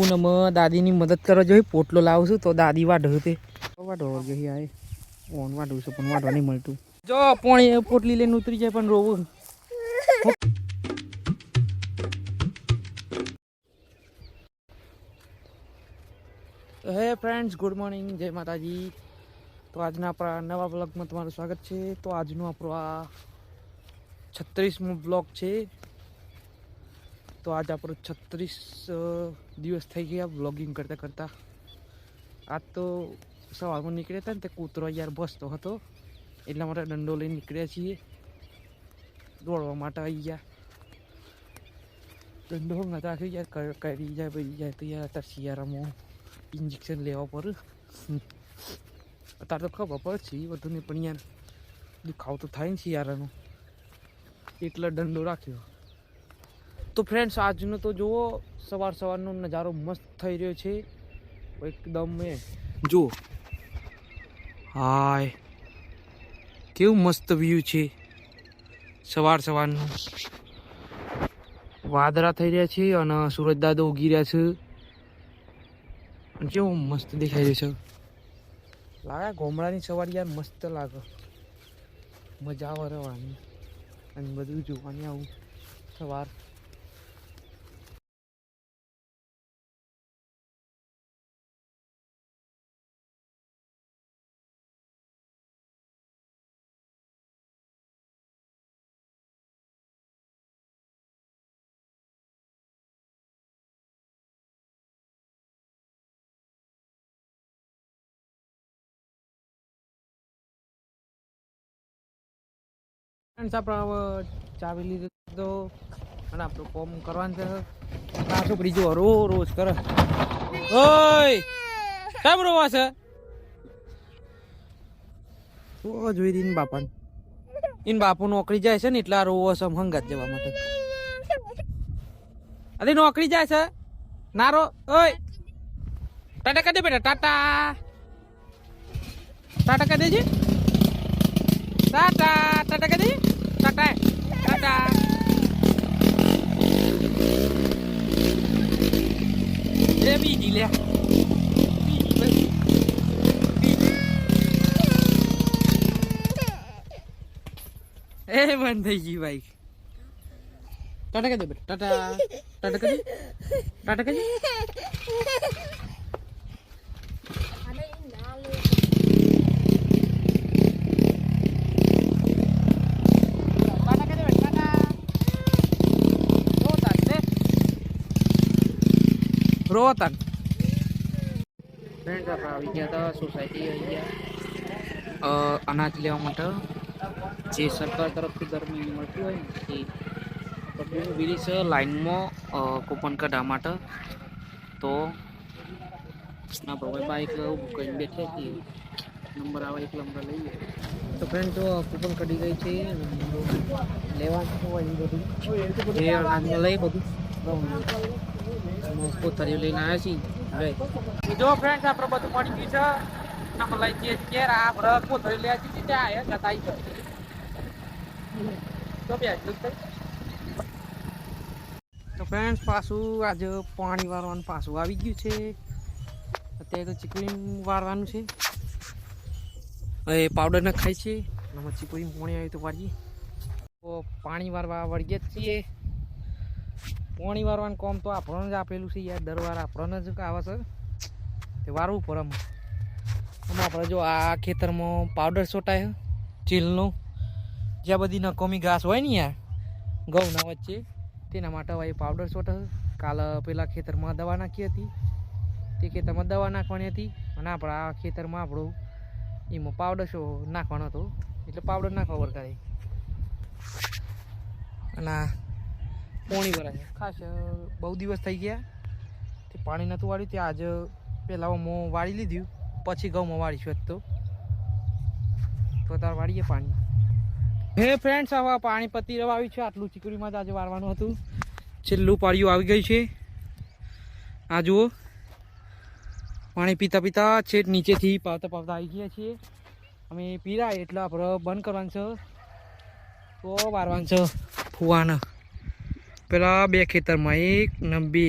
હું દાદીની મદદ કરવા જોઈએ પોટલો લાવું છું તો દાદી વાઢો તે વાઢો ગઈ આય ઓન વાઢું છું પણ વાઢવા નહીં મળતું જો પોણી પોટલી લઈને ઉતરી જાય પણ રોવું હે ફ્રેન્ડ્સ ગુડ મોર્નિંગ જય માતાજી તો આજના આપણા નવા બ્લોગમાં તમારું સ્વાગત છે તો આજનો આપણો આ 36મો બ્લોગ છે તો આજ આપણો 36 દિવસ થઈ ગયા બ્લોગિંગ કરતાં કરતાં આજ તો સવારમાં નીકળ્યા હતા ને તે કૂતરો યાર બસતો હતો એટલા માટે દંડો લઈને નીકળ્યા છીએ દોડવા માટે આવી ગયા દંડો નતા આખી યાર કરી જાય પડી જાય તો યાર અત્યારે શિયાળામાં ઇન્જેક્શન લેવા પડે અત્યારે તો ખબર પડશે બધું ને પણ યાર દુખાવ તો થાય ને શિયાળાનું એટલે દંડો રાખ્યો તો ફ્રેન્ડ્સ આજનો તો જુઓ સવારનો નજારો મસ્ત થઈ રહ્યો છે એકદમ જુઓ હાય કેવું મસ્ત વ્યૂ છે સવારનું વાદળા થઈ રહ્યા છે અને સૂરજ દાદો ઉગી રહ્યા છે અને કેવું મસ્ત દેખાઈ રહ્યું છે લાગે ગોમડાની સવાર યાર મસ્ત લાગે મજા આવે રહેવાની અને બધું જોવાની આવું સવાર આપણે ચાવી લીધું તો અને આપણું કોમ કરવાનું છે આ છોકરી જો રોજ કરે ઓય કેમ રોવા છે જોઈ દઈને બાપાને ઇન બાપુ નોકરી જાય છે ને એટલે આ રોવો છે હંગાત જવા માટે અરે નોકરી જાય છે નારો ઓય ટાટા કરી દે બેટા ટાટા કરી દેજે ટાટા કરી દે ટાટા એ બીજી લે એ બંધ થઈ ગઈ ભાઈ ટાટા કરી દે બેટા ટાટા કરી રોતન ફ્રેન્ડ આપણે આવી ગયા હતા સોસાયટી આવી ગયા અનાજ લેવા માટે જે સરકાર તરફથી ગરમી મળતી હોય ને એ બીડી છે લાઈનમાં કૂપન કાઢવા માટે તો ના ભાઈ બાઈક કરીને બેઠી હતી નંબર આવે એક નંબર લઈએ તો ફ્રેન્ડ જો કૂપન કાઢી ગઈ છે લેવાનું હોય બધું એ અનાજમાં લઈ બધું કોથળીઓ લઈને આવ્યા છીએ જો ફ્રેન્ડ આપણે બધું મળી ગયું છે આપણે લઈ જઈએ છીએ આપણે કોથળી લેવા છીએ ત્યાં આવ્યા જતા તો ફ્રેન્ડ પાછું આજે પાણી વાળવાનું પાછું આવી ગયું છે અત્યારે તો ચીકુડી વાળવાનું છે હવે પાવડર ન ખાય છે એમાં ચીકુડી પાણી આવ્યું તો વાળીએ તો પાણી વાળવા વળીએ જ છીએ પાણી વારવાનું કામ તો આપણને જ આપેલું છે યાર દર વાર આપણને જ આવે છે તે વારવું પડે આમાં આપણે જો આ ખેતરમાં પાવડર છોટાય ચીલનો જ્યાં બધી નકોમી ઘાસ હોય ને યાર ઘઉંના વચ્ચે તેના માટે હવે પાવડર છોટે કાલે પેલા ખેતરમાં દવા નાખી હતી તે ખેતરમાં દવા નાખવાની હતી અને આપણે આ ખેતરમાં આપણું એમાં પાવડર શો નાખવાનો હતો એટલે પાવડર નાખવા વળગાડે અને પાણી ભરાય ખાસ બહુ દિવસ થઈ ગયા તે પાણી નહોતું વાળ્યું ત્યાં આજે પહેલાં હું વાળી લીધું પછી ઘઉંમાં વાળીશું તો તાર વાળીએ પાણી હે ફ્રેન્ડ્સ હવે પાણી પતી રવા આવ્યું છે આટલું ચીકડીમાં જ આજે વાળવાનું હતું છેલ્લું પાળિયું આવી ગયું છે આ જુઓ પાણી પીતા પીતા છેક નીચેથી પાવતા આવી ગયા છીએ અમે પીરાય એટલે આપણે બંધ કરવાનું છે તો વારવાનું છે ફુવાના પેલા બે ખેતરમાં એક ને બે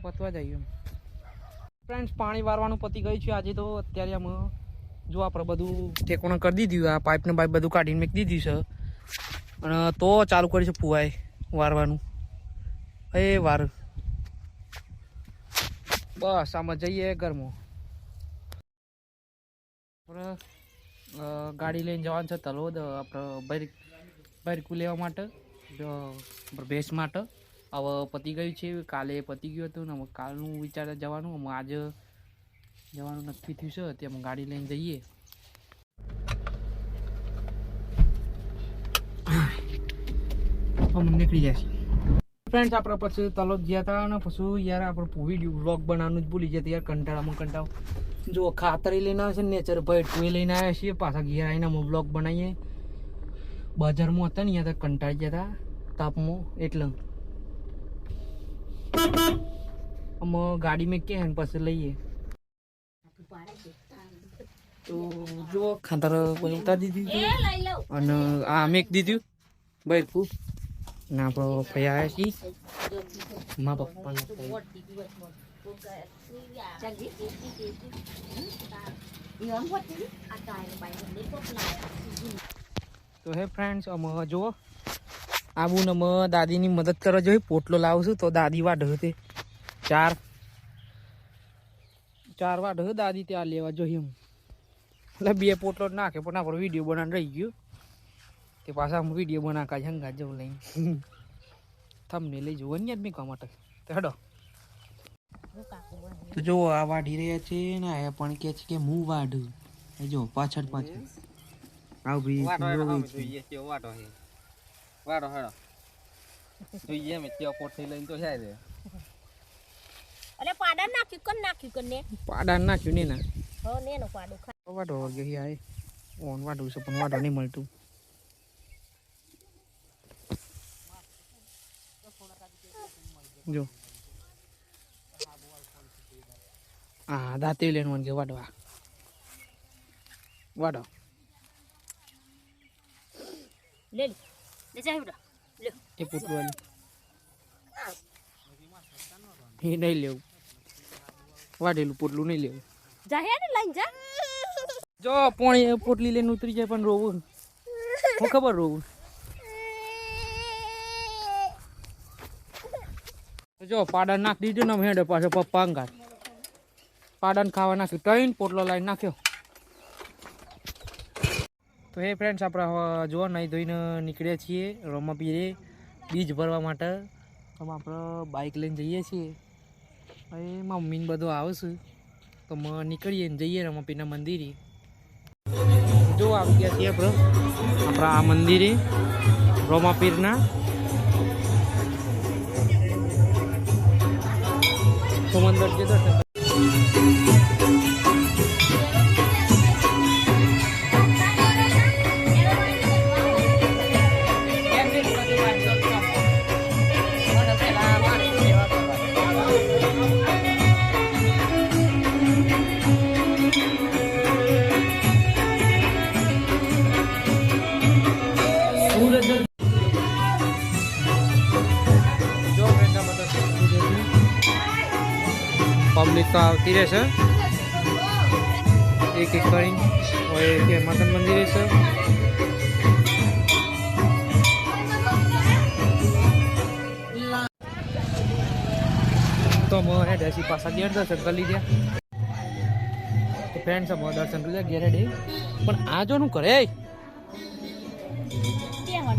પતવા જઈએ ફ્રેન્ડ્સ પાણી વારવાનું પતી ગયું છે આજે તો અત્યારે આમ જો આપણે બધું ઠેકોણા કરી દીધું આ પાઇપને પાઇપ બધું કાઢીને મેકી દીધું છે અને તો ચાલુ કરી છે ફુવાય વારવાનું એ વાર બસ આમાં જઈએ ઘરમાં ગાડી લઈને જવાનું છે તલોદ આપણે બરકું લેવા માટે ભેંસ માટે હવે પતી ગયું છે કાલે પતી ગયું હતું ને કાલનું વિચાર જવાનું આજે જવાનું નક્કી થયું છે ત્યાં ગાડી લઈને જઈએ નીકળી જાય ફ્રેન્ડ્સ આપણે પછી તલોદ ગયા હતા અને પછી યાર આપણે વિડીયો વ્લોગ બનાવવાનું જ ભૂલી ગયા યાર કંટાળો જો ખાતરી લઈને આવે છે નેચર ભાઈ ટુએ લઈને આવ્યા છીએ પાછા ઘેર આવીને અમે વ્લોગ બનાવીએ બજારમાં હતા ને ત્યાં કંટાળી ગયા હતા તાપમાં એટલે અમે ગાડી મેં કે પછી લઈએ તો જો ખાતર ઉતારી દીધું અને આ મેક દીધું બરકું ના આપણો ફયા આવ્યા છીએ મા પપ્પા તો હે ફ્રેન્ડ્સ અમે જુઓ આવું ને અમે દાદીની મદદ કરવા જોઈએ પોટલો લાવું છું તો દાદી વાઢ તે ચાર વાઢ દાદી ત્યાં લેવા જોઈએ એમ એટલે બે પોટલો નાખે પણ આપણો વિડીયો બનાવીને રહી ગયો તે પાછા હું વિડીયો બનાવવા હંગા જવું લઈને તમને લઈ જવું અહીંયા જ મેં કામ માટે તો હેડો તો જો આ વાઢી રહ્યા છે ને આ પણ કે છે કે હું વાઢું જો પાછળ આવ ભાઈ જોઈએ કે વાઢો હે વાઢો હેડો જોઈએ મે તે પોઠી લઈને તો જાય રે અલે પાડા નાખ્યું ને પાડા નાખ્યું ને ના હો ને નો પાડો ખા વાઢો ગઈ આય ઓન વાઢું છે પણ વાઢો નહીં મળતું જો હા દાંતી લઈને મને કે વાઢવા વાઢો લે જા બેટા લે એ પોટલું એ નહીં લેવું વાઢેલું પોટલું નહીં લેવું જા હે ને લઈને જા જો પોણી પોટલી લઈને ઉતરી જાય પણ રોવું હું ખબર રોવું જો પાડા નાખી દીધું ને હેડે પાછો પપ્પા અંગાર પાડાને ખાવા નાખ્યું ત્રણ પોટલો લાવીને નાખ્યો તો હે ફ્રેન્ડ્સ આપણે જો નહીં ધોઈને નીકળ્યા છીએ રમાપીરે બીજ ભરવા માટે તો આપણે બાઇક લઈને જઈએ છીએ હવે મમ્મીને બધું આવશે તો નીકળીએ ને જઈએ રમાપીરના મંદિરે જો આવી ગયા છીએ આપણે આ મંદિરે રમાપીરના સમંદર જે દર્શન પબ્લિક તો આવતી રહેશે એક એક કરીને હોય માતા મંદિર છે તો હેડેસી પાછા ઘેર દર્શન કરી લીધા તો ફ્રેન્ડ્સ અમે દર્શન કરી ઘેર હેડે પણ આ જો નું કરે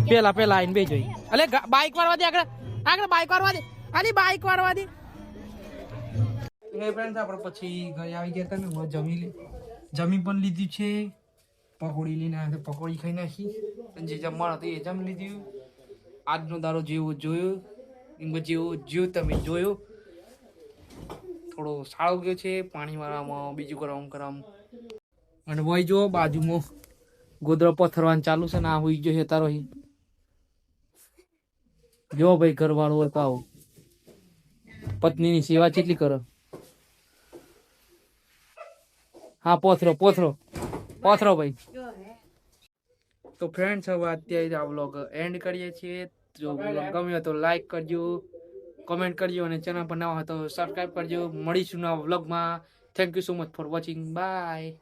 પેલા આવીને બે જોઈ અલે બાઇક વાળવા દે આગળ બાઇક વાળવા દે આની બાઇક વાળવા દે હે ફ્રેન્ડ્સ આપણે પછી ઘરે આવી ગયા હતા ને જમી પણ લીધી છે પકોડી લઈને આવ્યા પકોડી ખાઈ નાખી અને જે જમવાનું હતું એ જમી લીધું આજનો દારો જેવો જોયો એમાં જેવો તમે જોયો થોડો સારો ગયો છે પાણી વાળામાં બીજું કરવામાં અને વહી જો બાજુમાં ગોદડો પથરવાનું ચાલુ છે ને આ હોઈ ગયો છે તારો જો ભાઈ ઘરવાળો હોય તો આવો પત્નીની સેવા કેટલી કરો હા પોથરો ભાઈ તો ફ્રેન્ડ્સ હવે અત્યારે આ વ્લોગ એન્ડ કરીએ છીએ જો વ્લોગ ગમ્યો તો લાઈક કરજો કમેન્ટ કરજો અને ચેનલ પર નવા હોય તો સબસ્ક્રાઈબ કરજો. મળીશું નવા વ્લોગમાં. Thank you so much for watching. By.